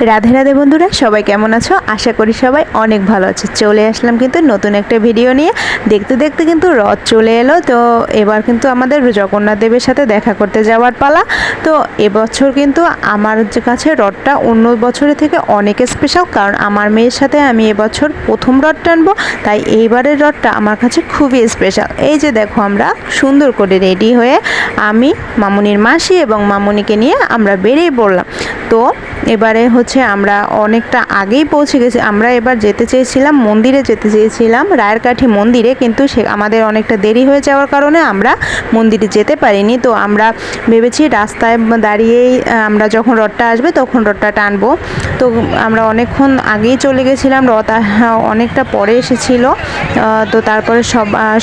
রাধে রাধে বন্ধুরা, সবাই কেমন আছো? আশা করি সবাই অনেক ভালো আছে। চলে আসলাম কিন্তু নতুন একটা ভিডিও নিয়ে। দেখতে দেখতে কিন্তু রথ চলে এলো। তো এবার কিন্তু আমাদের জগন্নাথ দেবের সাথে দেখা করতে যাওয়ার পালা। তো এবছর কিন্তু আমার কাছে রথটা অন্য বছরের থেকে অনেক স্পেশাল, কারণ আমার মেয়ের সাথে আমি এবছর প্রথম রথ টানবো। তাই এইবারের রথটা আমার কাছে খুবই স্পেশাল। এই যে দেখো, আমরা সুন্দর করে রেডি হয়ে আমি, মামুনির মাসি এবং মামুনিকে নিয়ে আমরা বেরিয়ে পড়লাম। তো এবারে আমরা অনেকটা আগেই পৌঁছে গেছি। আমরা এবার যেতে চেয়েছিলাম মন্দিরে, যেতে চেয়েছিলাম রায়েরকাঠি মন্দিরে, কিন্তু আমাদের অনেকটা দেরি হয়ে যাওয়ার কারণে আমরা মন্দিরে যেতে পারিনি। তো আমরা ভেবেছি রাস্তায় দাঁড়িয়েই আমরা যখন রথটা আসবে তখন রথটা টানবো। তো আমরা অনেকক্ষণ আগেই চলে গেছিলাম, রথ অনেকটা পরে এসেছিল। তো তারপরে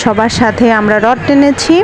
সবার সাথে আমরা রথ টেনেছি।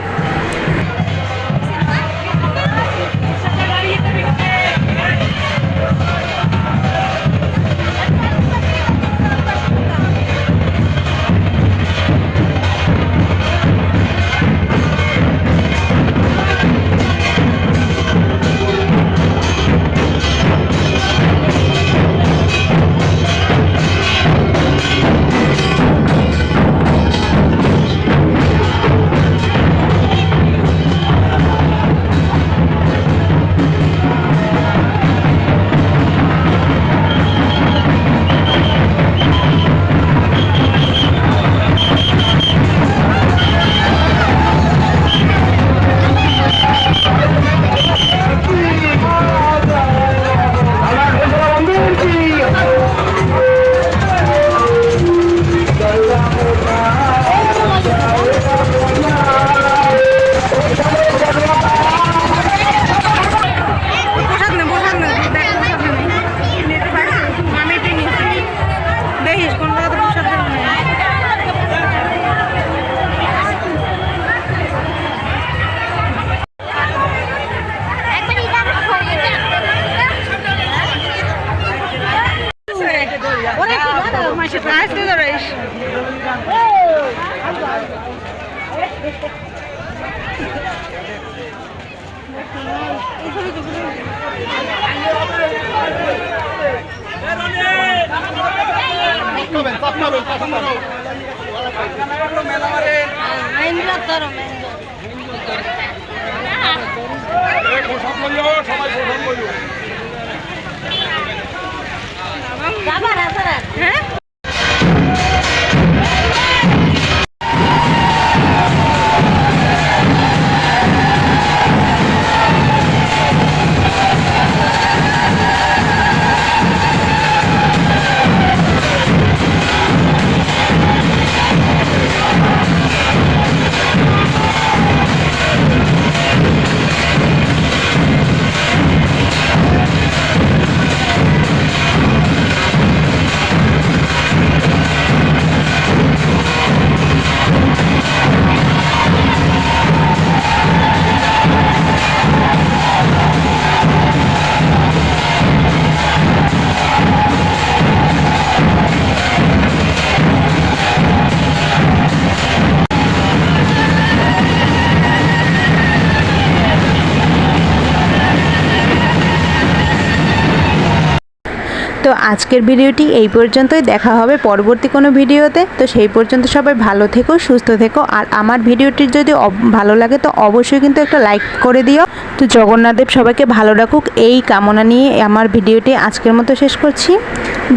তো আজকের ভিডিওটি এই পর্যন্তই। দেখা হবে পরবর্তী কোনো ভিডিওতে। তো সেই পর্যন্ত সবাই ভালো থেকো, সুস্থ থেকো। আর আমার ভিডিওটি যদি ভালো লাগে তো অবশ্যই কিন্তু একটা লাইক করে দিও। তো জগন্নাথদেব সবাইকে ভালো রাখুক, এই কামনা নিয়ে আমার ভিডিওটি আজকের মতো শেষ করছি।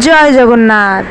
জয় জগন্নাথ।